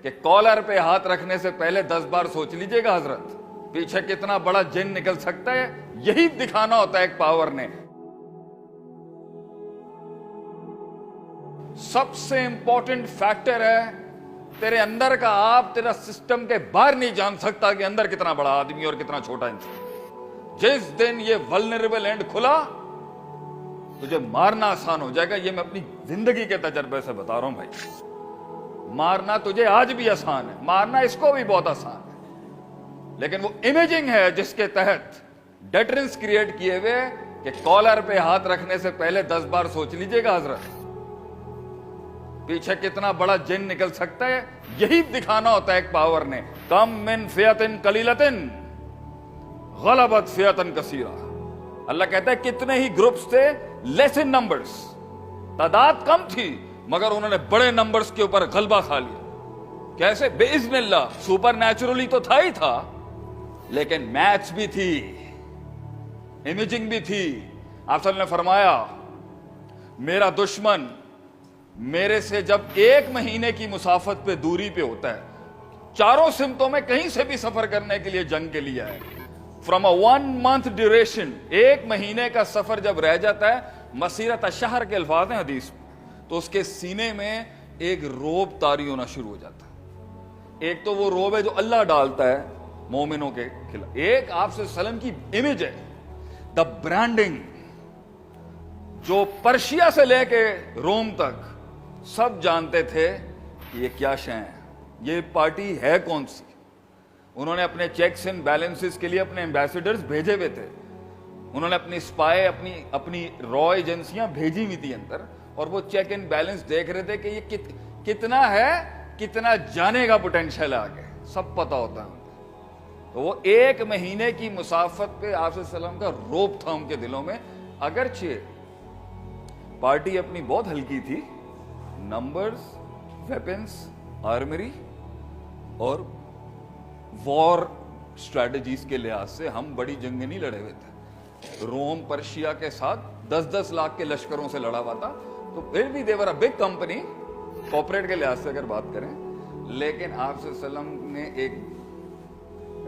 کہ کالر پہ ہاتھ رکھنے سے پہلے 10 بار سوچ لیجئے گا حضرت، پیچھے کتنا بڑا جن نکل سکتا ہے، یہی دکھانا ہوتا ہے ایک پاور نے۔ سب سے امپورٹنٹ فیکٹر ہے تیرے اندر کا آپ، تیرا سسٹم کے باہر نہیں جان سکتا کہ اندر کتنا بڑا آدمی اور کتنا چھوٹا انسان۔ جس دن یہ ولنریبل اینڈ کھلا، تجھے مارنا آسان ہو جائے گا۔ یہ میں اپنی زندگی کے تجربے سے بتا رہا ہوں بھائی، مارنا تجھے آج بھی آسان ہے، مارنا اس کو بھی بہت آسان ہے، لیکن وہ امیجنگ ہے جس کے تحت ڈیٹرنس کریٹ کیے ہوئے کہ کالر پہ ہاتھ رکھنے سے پہلے 10 بار سوچ لیجئے گا حضرت، پیچھے کتنا بڑا جن نکل سکتا ہے، یہی دکھانا ہوتا ہے ایک پاور نے۔ کم من فئۃ قلیلۃ غلبت فئۃ کثیرہ۔ اللہ کہتا ہے کتنے ہی گروپس تھے، لیس ان نمبرز، تعداد کم تھی مگر انہوں نے بڑے نمبرز کے اوپر غلبہ کھا لیا۔ کیسے؟ باذن اللہ، سپر نیچرلی تو تھا ہی تھا، لیکن میتھس بھی تھی، امیجنگ بھی تھی۔ آپ صلی اللہ علیہ وسلم نے فرمایا میرا دشمن میرے سے جب 1 مہینے کی مسافت پہ دوری پہ ہوتا ہے، چاروں سمتوں میں کہیں سے بھی سفر کرنے کے لیے جنگ کے لیے ہے، فرام اے 1 month ڈیوریشن، 1 مہینے کا سفر جب رہ جاتا ہے، مسیرت الشہر کے الفاظ ہیں حدیث میں، تو اس کے سینے میں ایک روب طاری ہونا شروع ہو جاتا ہے۔ ایک تو وہ روب ہے جو اللہ ڈالتا ہے مومنوں کے خلاف، ایک آپ صلی اللہ علیہ وسلم کی امیج ہے، دا برانڈنگ، جو پرشیا سے لے کے روم تک سب جانتے تھے کہ یہ کیا شے ہے، یہ پارٹی ہے کون سی۔ انہوں نے اپنے چیکس اینڈ بیلنسز کے لیے اپنے ایمبیسیڈرز بھیجے ہوئے تھے، انہوں نے اپنی اسپائی، اپنی را ایجنسیاں بھیجی ہوئی تھی اندر، اور وہ چیک اینڈ بیلنس دیکھ رہے تھے کہ یہ کتنا ہے، کتنا جانے کا پوٹینشیل ہے آگے، سب پتا ہوتا ہے۔ تو وہ 1 مہینے کی مسافت پہ آپ صلی اللہ علیہ وسلم کا روب تھا ان کے دلوں میں، اگرچہ پارٹی اپنی بہت ہلکی تھی، نمبرز، ویپنز، آرمری اور وار اسٹریٹجیز کے لحاظ سے ہم بڑی جنگیں نہیں لڑے ہوئے تھے۔ روم پرشیا کے ساتھ 10-10 لاکھ کے لشکروں سے لڑا ہوا تھا، تو پھر بھی دیور اے بگ کمپنی کوپریٹ کے لحاظ سے اگر بات کریں، لیکن آپ صلی اللہ علیہ وسلم نے ایک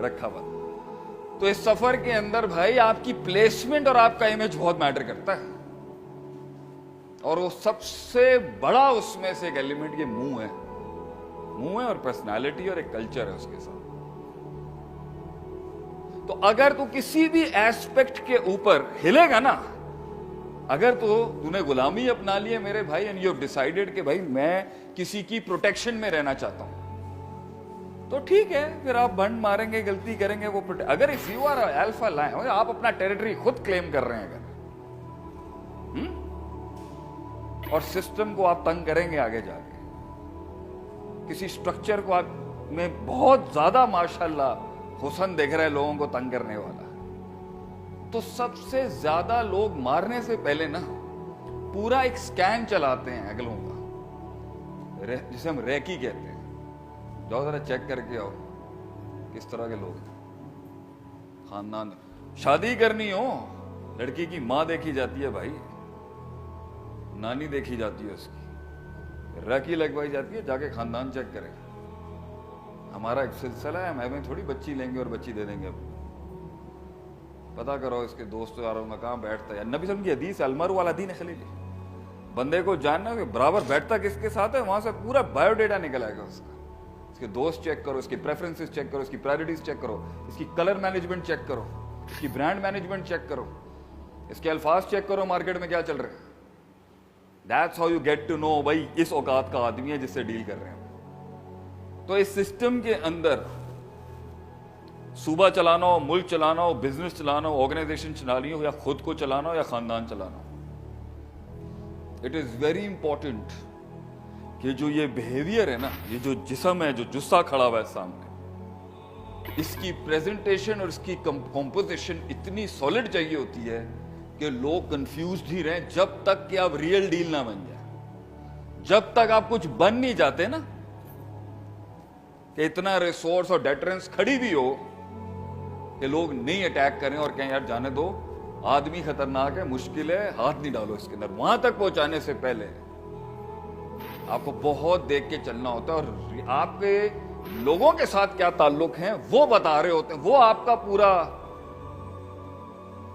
رکھا ہوا تھا۔ تو اس سفر کے اندر بھائی آپ کی پلیسمنٹ اور آپ کا امیج بہت میٹر کرتا ہے، اور وہ سب سے بڑا اس میں سے ایک ایلیمنٹ یہ منہ ہے اور پرسنالٹی اور ایک کلچر ہے اس کے ساتھ۔ تو اگر تو کسی بھی ایسپیکٹ کے اوپر ہلے گا نا، اگر تو نے غلامی اپنا لی ہے میرے بھائی، اینڈ یو ہیو ڈیسائیڈڈ کہ بھائی میں کسی کی پروٹیکشن میں رہنا چاہتا ہوں، تو ٹھیک ہے، پھر آپ بھنڈ ماریں گے، غلطی کریں گے، وہ اگر if you are alpha line, آپ اپنا ٹیریٹری خود کلیم کر رہے ہیں اگر، اور سسٹم کو آپ تنگ کریں گے آگے جا کے، کسی سٹرکچر کو آپ میں بہت زیادہ ماشاءاللہ حسن دیکھ رہے لوگوں کو تنگ کرنے والا، تو سب سے زیادہ لوگ مارنے سے پہلے نا پورا ایک سکین چلاتے ہیں اگلوں کا، جسے ہم ریکی کہتے ہیں۔ جاؤ ذرا چیک کر کے آؤ کس طرح کے لوگ ہیں۔ خاندان شادی کرنی ہو، لڑکی کی ماں دیکھی جاتی ہے بھائی، نانی دیکھی جاتی ہے، اس کی ریکی لگوائی جاتی ہے، جا کے خاندان چیک کریں۔ ہمارا ایک سلسلہ ہے، ہمیں تھوڑی بچی لیں گے اور بچی دے دیں گے، پتا کرو اس کے دوست یاروں میں کہاں بیٹھتا ہے۔ نبی صلی اللہ علیہ وسلم کی حدیث المرء علی دین خلیلہ، بندے کو جاننا کہ برابر بیٹھتا کس کے ساتھ ہے، وہاں سے پورا بایو ڈیٹا نکل آئے گا اس کا، اس کے دوست چیک کرو، اس کی پریفرنسز چیک کرو، اس کی پرائرٹیز چیک کرو، اس کی کلر مینجمنٹ چیک کرو، اس کی برانڈ مینجمنٹ چیک کرو، اس کے الفاظ چیک کرو، مارکیٹ میں کیا چل رہا ہے۔ That's how you get to know بھائی اس اوقات کا آدمی ہے جس سے ڈیل کر رہے ہیں۔ تو اس سسٹم کے اندر صوبہ چلانا ہو، ملک چلانا ہو، بزنس چلانا ہو، آرگنائزیشن چلانی ہو، یا خود کو چلانا ہو یا خاندان چلانا ہو، اٹ از ویری امپورٹنٹ کہ جو یہ بہیویئر ہے نا، یہ جو جسم ہے، جو جسہ کھڑا ہوا ہے سامنے، اس کی پریزنٹیشن اور اس کی کمپوزیشن اتنی سالڈ چاہیے ہوتی ہے کہ لوگ کنفیوزڈ ہی رہیں جب تک کہ آپ ریئل ڈیل نہ بن جائے، جب تک آپ کچھ بن نہیں جاتے نا، کہ اتنا ریسورس اور ڈیٹرنس کھڑی بھی ہو کہ لوگ نہیں اٹیک کریں اور کہیں یار جانے دو، آدمی خطرناک ہے، مشکل ہے، ہاتھ نہیں ڈالو اس کے اندر، وہاں تک پہنچانے سے پہلے آپ کو بہت دیکھ کے چلنا ہوتا ہے، اور آپ کے لوگوں کے ساتھ کیا تعلق ہیں وہ بتا رہے ہوتے ہیں، وہ آپ کا پورا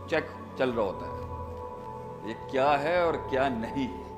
چیک چل رہا ہوتا ہے، یہ کیا ہے اور کیا نہیں ہے۔